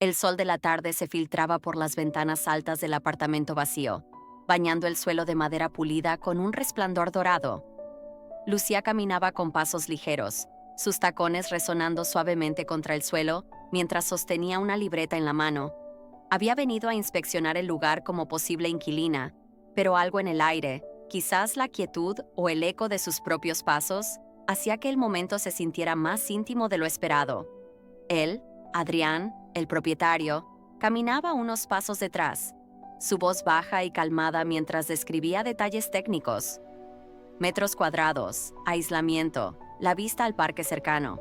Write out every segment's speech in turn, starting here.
El sol de la tarde se filtraba por las ventanas altas del apartamento vacío, bañando el suelo de madera pulida con un resplandor dorado. Lucía caminaba con pasos ligeros, sus tacones resonando suavemente contra el suelo mientras sostenía una libreta en la mano. Había venido a inspeccionar el lugar como posible inquilina, pero algo en el aire, quizás la quietud o el eco de sus propios pasos, hacía que el momento se sintiera más íntimo de lo esperado. Él, Adrián, el propietario, caminaba unos pasos detrás, su voz baja y calmada mientras describía detalles técnicos. Metros cuadrados, aislamiento, la vista al parque cercano.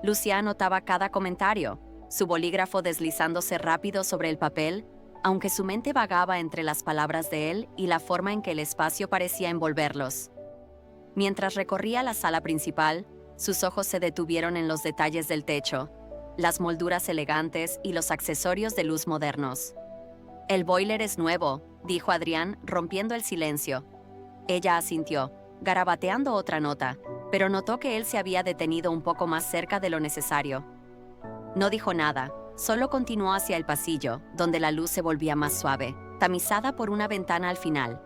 Lucía anotaba cada comentario, su bolígrafo deslizándose rápido sobre el papel, aunque su mente vagaba entre las palabras de él y la forma en que el espacio parecía envolverlos. Mientras recorría la sala principal, sus ojos se detuvieron en los detalles del techo, las molduras elegantes y los accesorios de luz modernos. «El boiler es nuevo», dijo Adrián, rompiendo el silencio. Ella asintió, garabateando otra nota, pero notó que él se había detenido un poco más cerca de lo necesario. No dijo nada, solo continuó hacia el pasillo, donde la luz se volvía más suave, tamizada por una ventana al final.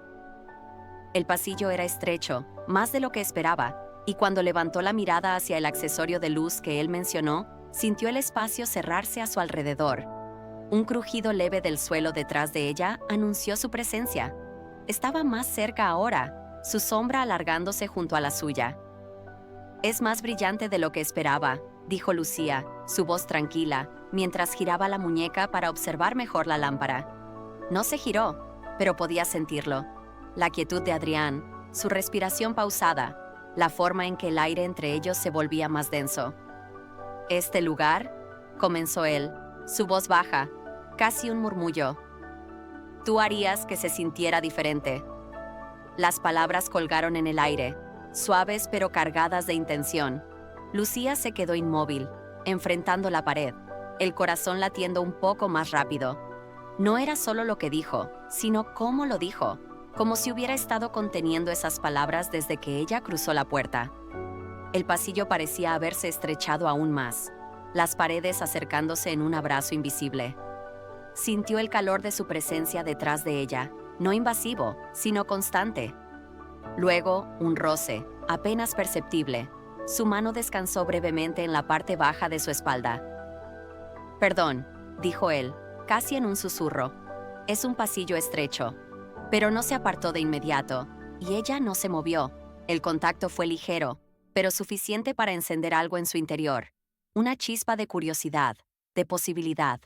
El pasillo era estrecho, más de lo que esperaba, y cuando levantó la mirada hacia el accesorio de luz que él mencionó, sintió el espacio cerrarse a su alrededor. Un crujido leve del suelo detrás de ella anunció su presencia. Estaba más cerca ahora, su sombra alargándose junto a la suya. «Es más brillante de lo que esperaba», dijo Lucía, su voz tranquila, mientras giraba la muñeca para observar mejor la lámpara. No se giró, pero podía sentirlo. La quietud de Adrián, su respiración pausada, la forma en que el aire entre ellos se volvía más denso. «Este lugar», comenzó él, su voz baja, casi un murmullo. «Tú harías que se sintiera diferente». Las palabras colgaron en el aire, suaves pero cargadas de intención. Lucía se quedó inmóvil, enfrentando la pared, el corazón latiendo un poco más rápido. No era solo lo que dijo, sino cómo lo dijo, como si hubiera estado conteniendo esas palabras desde que ella cruzó la puerta. El pasillo parecía haberse estrechado aún más, las paredes acercándose en un abrazo invisible. Sintió el calor de su presencia detrás de ella, no invasivo, sino constante. Luego, un roce, apenas perceptible. Su mano descansó brevemente en la parte baja de su espalda. «Perdón», dijo él, casi en un susurro. «Es un pasillo estrecho». Pero no se apartó de inmediato, y ella no se movió. El contacto fue ligero, pero suficiente para encender algo en su interior. Una chispa de curiosidad, de posibilidad.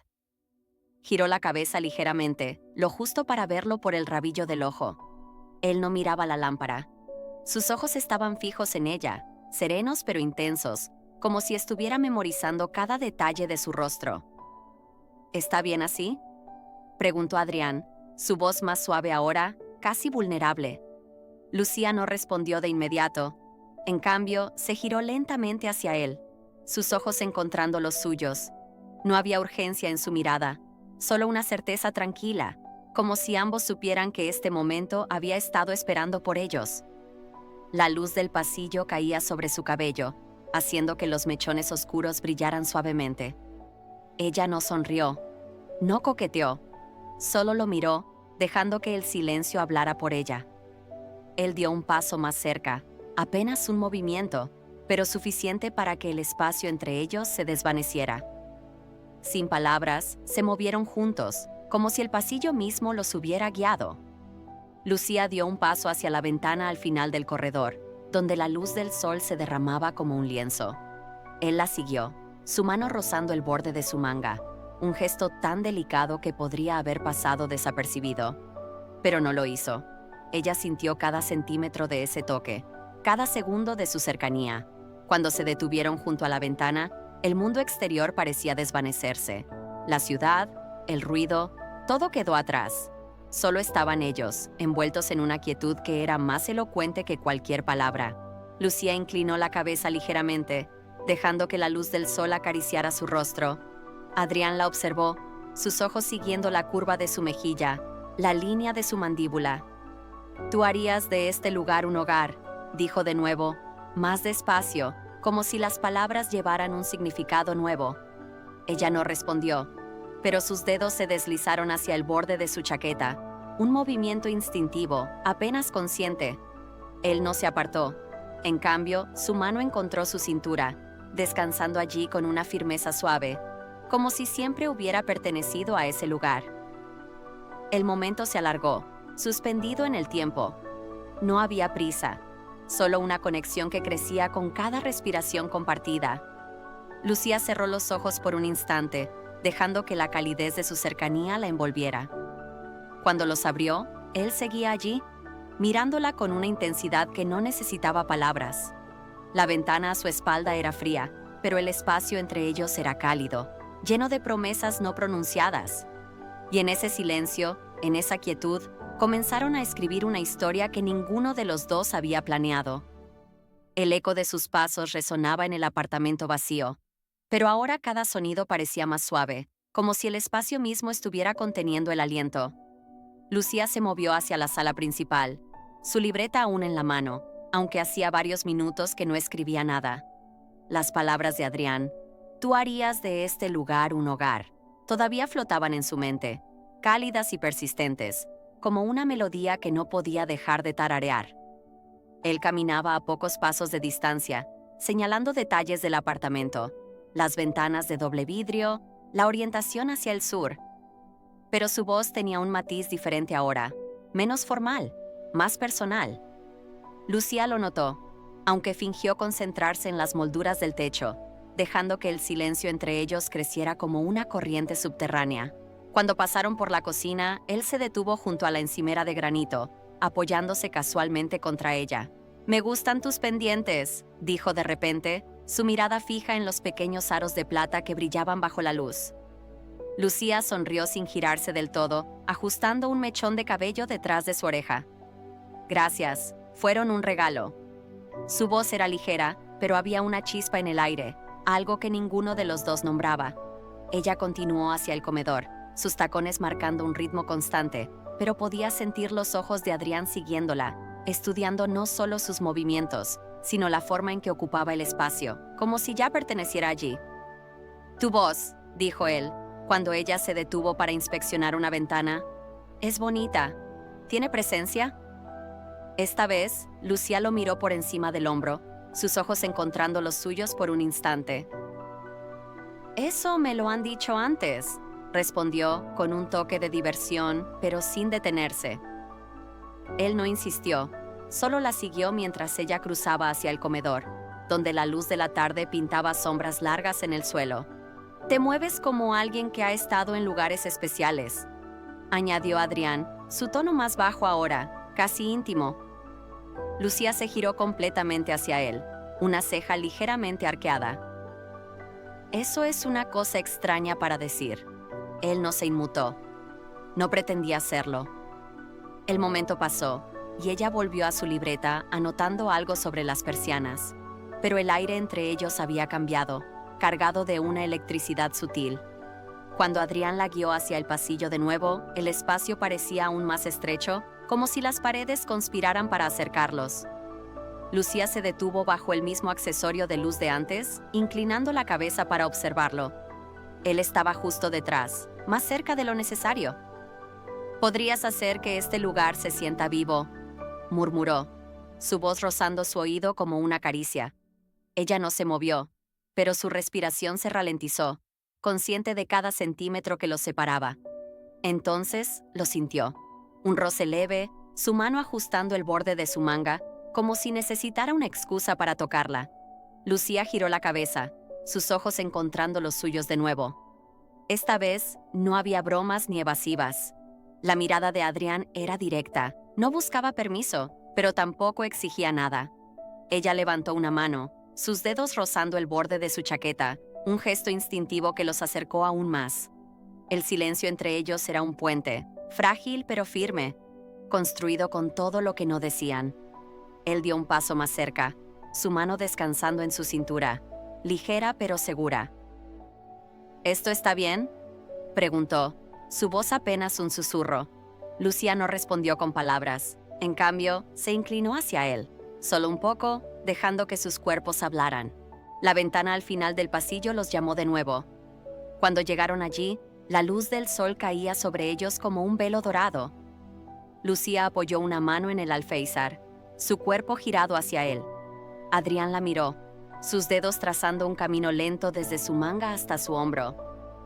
Giró la cabeza ligeramente, lo justo para verlo por el rabillo del ojo. Él no miraba la lámpara. Sus ojos estaban fijos en ella, serenos pero intensos, como si estuviera memorizando cada detalle de su rostro. «¿Está bien así?», preguntó Adrián, su voz más suave ahora, casi vulnerable. Lucía no respondió de inmediato. En cambio, se giró lentamente hacia él, sus ojos encontrando los suyos. No había urgencia en su mirada, solo una certeza tranquila, como si ambos supieran que este momento había estado esperando por ellos. La luz del pasillo caía sobre su cabello, haciendo que los mechones oscuros brillaran suavemente. Ella no sonrió, no coqueteó, solo lo miró, dejando que el silencio hablara por ella. Él dio un paso más cerca, apenas un movimiento, pero suficiente para que el espacio entre ellos se desvaneciera. Sin palabras, se movieron juntos, como si el pasillo mismo los hubiera guiado. Lucía dio un paso hacia la ventana al final del corredor, donde la luz del sol se derramaba como un lienzo. Él la siguió, su mano rozando el borde de su manga, un gesto tan delicado que podría haber pasado desapercibido. Pero no lo hizo. Ella sintió cada centímetro de ese toque, cada segundo de su cercanía. Cuando se detuvieron junto a la ventana, el mundo exterior parecía desvanecerse. La ciudad, el ruido, todo quedó atrás. Solo estaban ellos, envueltos en una quietud que era más elocuente que cualquier palabra. Lucía inclinó la cabeza ligeramente, dejando que la luz del sol acariciara su rostro. Adrián la observó, sus ojos siguiendo la curva de su mejilla, la línea de su mandíbula. «Tú harías de este lugar un hogar», dijo de nuevo, más despacio, como si las palabras llevaran un significado nuevo. Ella no respondió. pero sus dedos se deslizaron hacia el borde de su chaqueta, un movimiento instintivo, apenas consciente. Él no se apartó. En cambio, su mano encontró su cintura, descansando allí con una firmeza suave, como si siempre hubiera pertenecido a ese lugar. El momento se alargó, suspendido en el tiempo. No había prisa, solo una conexión que crecía con cada respiración compartida. Lucía cerró los ojos por un instante, dejando que la calidez de su cercanía la envolviera. Cuando los abrió, él seguía allí, mirándola con una intensidad que no necesitaba palabras. La ventana a su espalda era fría, pero el espacio entre ellos era cálido, lleno de promesas no pronunciadas. Y en ese silencio, en esa quietud, comenzaron a escribir una historia que ninguno de los dos había planeado. El eco de sus pasos resonaba en el apartamento vacío, pero ahora cada sonido parecía más suave, como si el espacio mismo estuviera conteniendo el aliento. Lucía se movió hacia la sala principal, su libreta aún en la mano, aunque hacía varios minutos que no escribía nada. Las palabras de Adrián, «Tú harías de este lugar un hogar», todavía flotaban en su mente, cálidas y persistentes, como una melodía que no podía dejar de tararear. Él caminaba a pocos pasos de distancia, señalando detalles del apartamento, las ventanas de doble vidrio, la orientación hacia el sur. Pero su voz tenía un matiz diferente ahora, menos formal, más personal. Lucía lo notó, aunque fingió concentrarse en las molduras del techo, dejando que el silencio entre ellos creciera como una corriente subterránea. Cuando pasaron por la cocina, él se detuvo junto a la encimera de granito, apoyándose casualmente contra ella. «Me gustan tus pendientes», dijo de repente, su mirada fija en los pequeños aros de plata que brillaban bajo la luz. Lucía sonrió sin girarse del todo, ajustando un mechón de cabello detrás de su oreja. «Gracias, fueron un regalo». Su voz era ligera, pero había una chispa en el aire, algo que ninguno de los dos nombraba. Ella continuó hacia el comedor, sus tacones marcando un ritmo constante, pero podía sentir los ojos de Adrián siguiéndola, estudiando no solo sus movimientos, sino la forma en que ocupaba el espacio, como si ya perteneciera allí. «Tu voz», dijo él, cuando ella se detuvo para inspeccionar una ventana, «es bonita. ¿Tiene presencia?» Esta vez, Lucía lo miró por encima del hombro, sus ojos encontrando los suyos por un instante. «Eso me lo han dicho antes», respondió con un toque de diversión, pero sin detenerse. Él no insistió, solo la siguió mientras ella cruzaba hacia el comedor, donde la luz de la tarde pintaba sombras largas en el suelo. «Te mueves como alguien que ha estado en lugares especiales», añadió Adrián, su tono más bajo ahora, casi íntimo. Lucía se giró completamente hacia él, una ceja ligeramente arqueada. «Eso es una cosa extraña para decir». Él no se inmutó. No pretendía hacerlo. El momento pasó, y ella volvió a su libreta anotando algo sobre las persianas. Pero el aire entre ellos había cambiado, cargado de una electricidad sutil. Cuando Adrián la guió hacia el pasillo de nuevo, el espacio parecía aún más estrecho, como si las paredes conspiraran para acercarlos. Lucía se detuvo bajo el mismo accesorio de luz de antes, inclinando la cabeza para observarlo. Él estaba justo detrás, más cerca de lo necesario. «Podrías hacer que este lugar se sienta vivo», murmuró, su voz rozando su oído como una caricia. Ella no se movió, pero su respiración se ralentizó, consciente de cada centímetro que los separaba. Entonces lo sintió. Un roce leve, su mano ajustando el borde de su manga, como si necesitara una excusa para tocarla. Lucía giró la cabeza, sus ojos encontrando los suyos de nuevo. Esta vez no había bromas ni evasivas. La mirada de Adrián era directa, no buscaba permiso, pero tampoco exigía nada. Ella levantó una mano, sus dedos rozando el borde de su chaqueta, un gesto instintivo que los acercó aún más. El silencio entre ellos era un puente, frágil pero firme, construido con todo lo que no decían. Él dio un paso más cerca, su mano descansando en su cintura, ligera pero segura. «¿Esto está bien?», preguntó, su voz apenas un susurro. Lucía no respondió con palabras. En cambio, se inclinó hacia él, solo un poco, dejando que sus cuerpos hablaran. La ventana al final del pasillo los llamó de nuevo. Cuando llegaron allí, La luz del sol caía sobre ellos como un velo dorado. Lucía apoyó una mano en el alféizar, su cuerpo girado hacia él. Adrián la miró, sus dedos trazando un camino lento desde su manga hasta su hombro.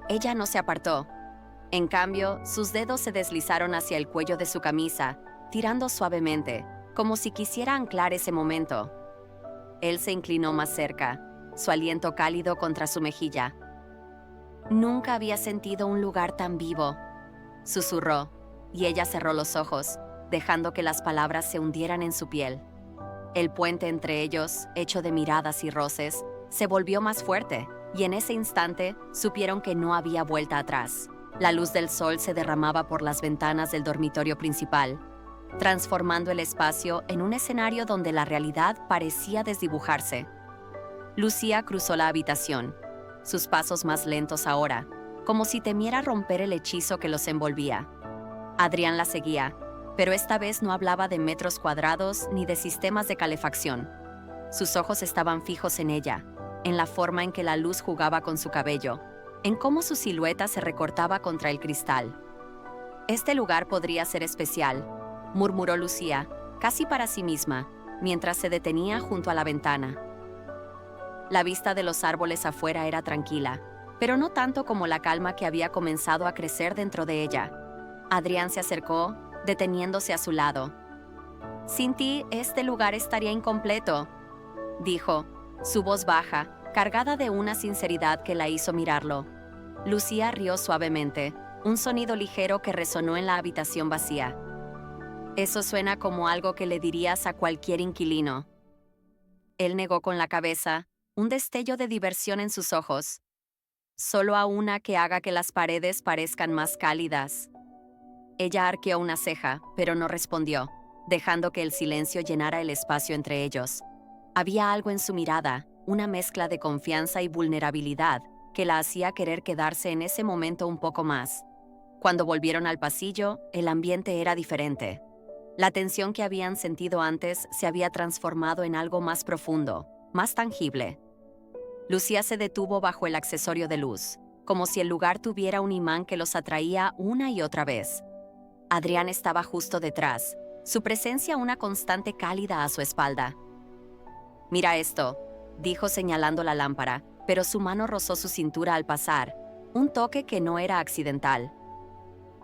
Ella no se apartó. En cambio, sus dedos se deslizaron hacia el cuello de su camisa, tirando suavemente, como si quisiera anclar ese momento. Él se inclinó más cerca, su aliento cálido contra su mejilla. Nunca había sentido un lugar tan vivo, susurró, y ella cerró los ojos, dejando que las palabras se hundieran en su piel. El puente entre ellos, hecho de miradas y roces, se volvió más fuerte, y en ese instante supieron que no había vuelta atrás. La luz del sol se derramaba por las ventanas del dormitorio principal, transformando el espacio en un escenario donde la realidad parecía desdibujarse. Lucía cruzó la habitación, sus pasos más lentos ahora, como si temiera romper el hechizo que los envolvía. Adrián la seguía, pero esta vez no hablaba de metros cuadrados ni de sistemas de calefacción. Sus ojos estaban fijos en ella, en la forma en que la luz jugaba con su cabello, en cómo su silueta se recortaba contra el cristal. «Este lugar podría ser especial», murmuró Lucía, casi para sí misma, mientras se detenía junto a la ventana. La vista de los árboles afuera era tranquila, pero no tanto como la calma que había comenzado a crecer dentro de ella. Adrián se acercó, deteniéndose a su lado. «Sin ti, este lugar estaría incompleto», dijo, su voz baja, cargada de una sinceridad que la hizo mirarlo. Lucía rió suavemente, un sonido ligero que resonó en la habitación vacía. «Eso suena como algo que le dirías a cualquier inquilino». Él negó con la cabeza, un destello de diversión en sus ojos. «Solo a una que haga que las paredes parezcan más cálidas». Ella arqueó una ceja, pero no respondió, dejando que el silencio llenara el espacio entre ellos. Había algo en su mirada, una mezcla de confianza y vulnerabilidad, que la hacía querer quedarse en ese momento un poco más. Cuando volvieron al pasillo, el ambiente era diferente. La tensión que habían sentido antes se había transformado en algo más profundo, más tangible. Lucía se detuvo bajo el accesorio de luz, como si el lugar tuviera un imán que los atraía una y otra vez. Adrián estaba justo detrás, su presencia una constante cálida a su espalda. «Mira esto», dijo señalando la lámpara, pero su mano rozó su cintura al pasar, un toque que no era accidental.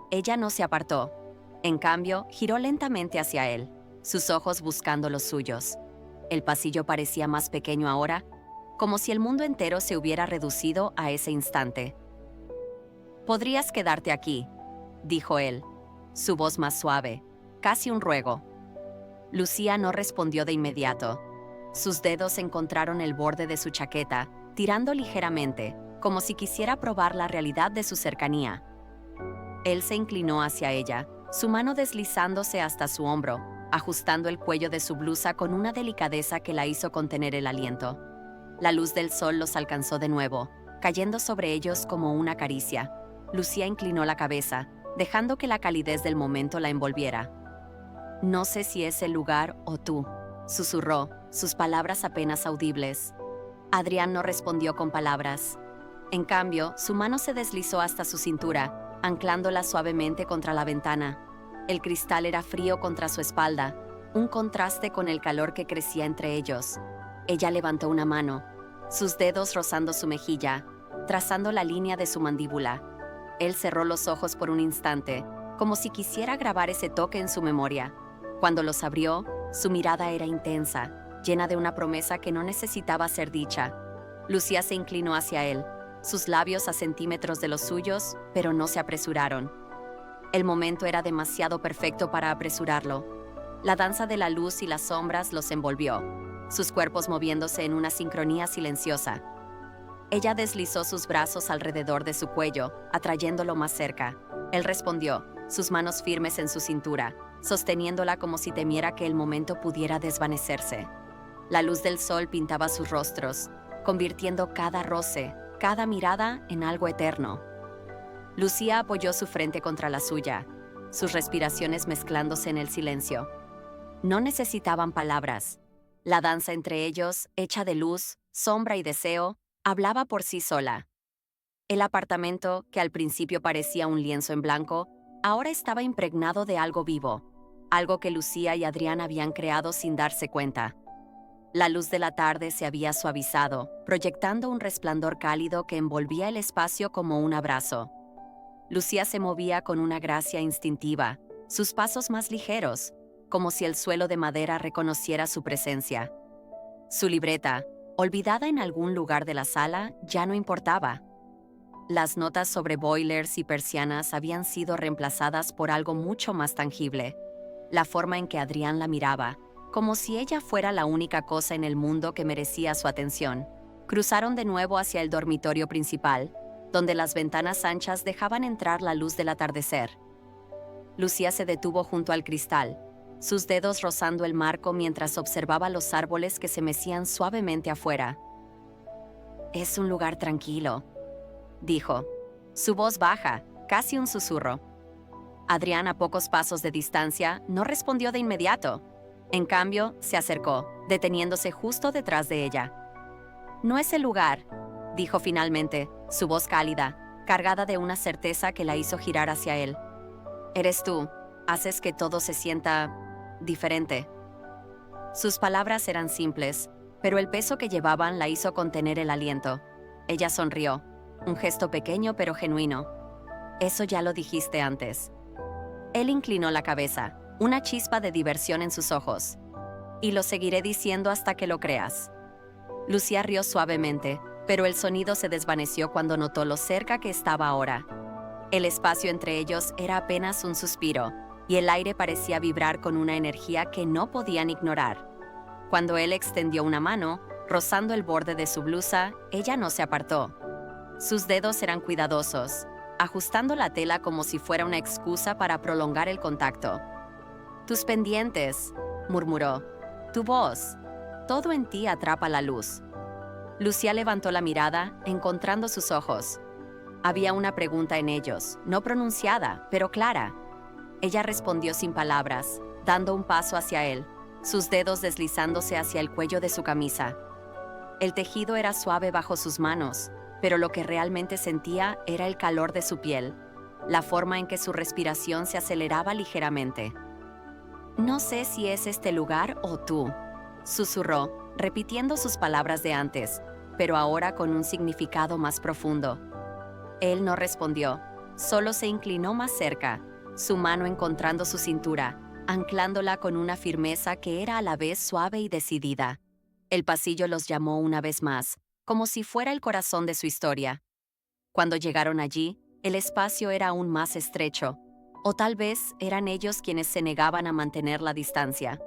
Ella no se apartó. En cambio, giró lentamente hacia él, sus ojos buscando los suyos. El pasillo parecía más pequeño ahora, como si el mundo entero se hubiera reducido a ese instante. «Podrías quedarte aquí», dijo él, su voz más suave, casi un ruego. Lucía no respondió de inmediato. Sus dedos encontraron el borde de su chaqueta, tirando ligeramente, como si quisiera probar la realidad de su cercanía. Él se inclinó hacia ella, su mano deslizándose hasta su hombro, ajustando el cuello de su blusa con una delicadeza que la hizo contener el aliento. La luz del sol los alcanzó de nuevo, cayendo sobre ellos como una caricia. Lucía inclinó la cabeza, dejando que la calidez del momento la envolviera. «No sé si es el lugar o tú», susurró, sus palabras apenas audibles. Adrián no respondió con palabras. En cambio, su mano se deslizó hasta su cintura, anclándola suavemente contra la ventana. El cristal era frío contra su espalda, un contraste con el calor que crecía entre ellos. Ella levantó una mano, sus dedos rozando su mejilla, trazando la línea de su mandíbula. Él cerró los ojos por un instante, como si quisiera grabar ese toque en su memoria. Cuando los abrió, su mirada era intensa, llena de una promesa que no necesitaba ser dicha. Lucía se inclinó hacia él, sus labios a centímetros de los suyos, pero no se apresuraron. El momento era demasiado perfecto para apresurarlo. La danza de la luz y las sombras los envolvió, sus cuerpos moviéndose en una sincronía silenciosa. Ella deslizó sus brazos alrededor de su cuello, atrayéndolo más cerca. Él respondió, sus manos firmes en su cintura, sosteniéndola como si temiera que el momento pudiera desvanecerse. La luz del sol pintaba sus rostros, convirtiendo cada roce, cada mirada en algo eterno. Lucía apoyó su frente contra la suya, sus respiraciones mezclándose en el silencio. No necesitaban palabras. La danza entre ellos, hecha de luz, sombra y deseo, hablaba por sí sola. El apartamento, que al principio parecía un lienzo en blanco, ahora estaba impregnado de algo vivo, algo que Lucía y Adrián habían creado sin darse cuenta. La luz de la tarde se había suavizado, proyectando un resplandor cálido que envolvía el espacio como un abrazo. Lucía se movía con una gracia instintiva, sus pasos más ligeros, como si el suelo de madera reconociera su presencia. Su libreta, olvidada en algún lugar de la sala, ya no importaba. Las notas sobre boilers y persianas habían sido reemplazadas por algo mucho más tangible: la forma en que Adrián la miraba, como si ella fuera la única cosa en el mundo que merecía su atención. Cruzaron de nuevo hacia el dormitorio principal, donde las ventanas anchas dejaban entrar la luz del atardecer. Lucía se detuvo junto al cristal, sus dedos rozando el marco mientras observaba los árboles que se mecían suavemente afuera. «Es un lugar tranquilo», dijo, su voz baja, casi un susurro. Adrián, a pocos pasos de distancia, no respondió de inmediato. En cambio, se acercó, deteniéndose justo detrás de ella. «No es el lugar», dijo finalmente, su voz cálida, cargada de una certeza que la hizo girar hacia él. «Eres tú, haces que todo se sienta diferente». Sus palabras eran simples, pero el peso que llevaban la hizo contener el aliento. Ella sonrió, un gesto pequeño pero genuino. «Eso ya lo dijiste antes». Él inclinó la cabeza, una chispa de diversión en sus ojos. «Y lo seguiré diciendo hasta que lo creas». Lucía rió suavemente, pero el sonido se desvaneció cuando notó lo cerca que estaba ahora. El espacio entre ellos era apenas un suspiro, y el aire parecía vibrar con una energía que no podían ignorar. Cuando él extendió una mano, rozando el borde de su blusa, ella no se apartó. Sus dedos eran cuidadosos, ajustando la tela como si fuera una excusa para prolongar el contacto. «Tus pendientes», murmuró. «Tu voz. Todo en ti atrapa la luz». Lucía levantó la mirada, encontrando sus ojos. Había una pregunta en ellos, no pronunciada, pero clara. Ella respondió sin palabras, dando un paso hacia él, sus dedos deslizándose hacia el cuello de su camisa. El tejido era suave bajo sus manos, pero lo que realmente sentía era el calor de su piel, la forma en que su respiración se aceleraba ligeramente. «No sé si es este lugar o tú», susurró, repitiendo sus palabras de antes, pero ahora con un significado más profundo. Él no respondió, solo se inclinó más cerca, su mano encontrando su cintura, anclándola con una firmeza que era a la vez suave y decidida. El pasillo los llamó una vez más, como si fuera el corazón de su historia. Cuando llegaron allí, el espacio era aún más estrecho, o tal vez eran ellos quienes se negaban a mantener la distancia.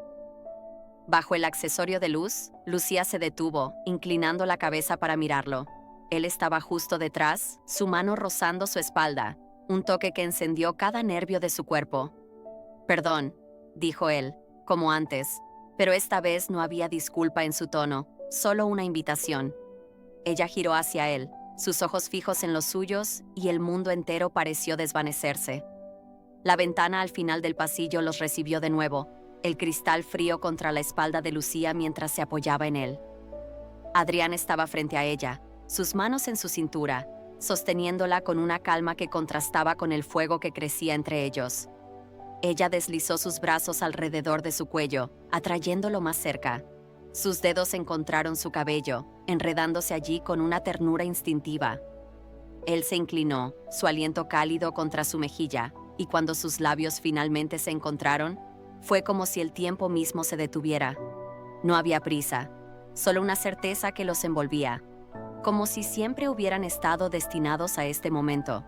Bajo el accesorio de luz, Lucía se detuvo, inclinando la cabeza para mirarlo. Él estaba justo detrás, su mano rozando su espalda, un toque que encendió cada nervio de su cuerpo. «Perdón», dijo él, como antes, pero esta vez no había disculpa en su tono, solo una invitación. Ella giró hacia él, sus ojos fijos en los suyos, y el mundo entero pareció desvanecerse. La ventana al final del pasillo los recibió de nuevo, el cristal frío contra la espalda de Lucía mientras se apoyaba en él. Adrián estaba frente a ella, sus manos en su cintura, sosteniéndola con una calma que contrastaba con el fuego que crecía entre ellos. Ella deslizó sus brazos alrededor de su cuello, atrayéndolo más cerca. Sus dedos encontraron su cabello, enredándose allí con una ternura instintiva. Él se inclinó, su aliento cálido contra su mejilla, y cuando sus labios finalmente se encontraron, fue como si el tiempo mismo se detuviera. No había prisa, solo una certeza que los envolvía, como si siempre hubieran estado destinados a este momento.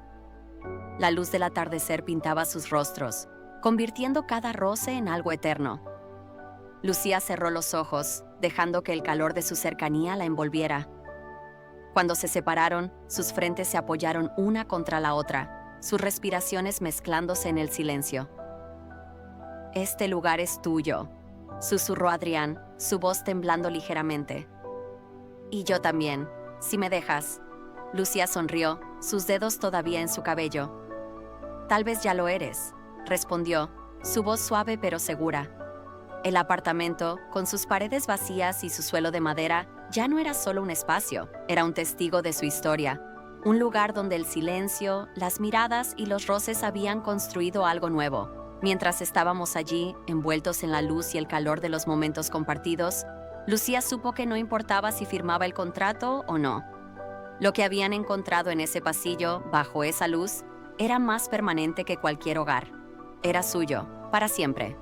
La luz del atardecer pintaba sus rostros, convirtiendo cada roce en algo eterno. Lucía cerró los ojos, dejando que el calor de su cercanía la envolviera. Cuando se separaron, sus frentes se apoyaron una contra la otra, sus respiraciones mezclándose en el silencio. «Este lugar es tuyo», susurró Adrián, su voz temblando ligeramente. «Y yo también, si me dejas». Lucía sonrió, sus dedos todavía en su cabello. «Tal vez ya lo eres», respondió, su voz suave pero segura. El apartamento, con sus paredes vacías y su suelo de madera, ya no era solo un espacio, era un testigo de su historia, un lugar donde el silencio, las miradas y los roces habían construido algo nuevo. Mientras estábamos allí, envueltos en la luz y el calor de los momentos compartidos, Lucía supo que no importaba si firmaba el contrato o no. Lo que habían encontrado en ese pasillo, bajo esa luz, era más permanente que cualquier hogar. Era suyo, para siempre.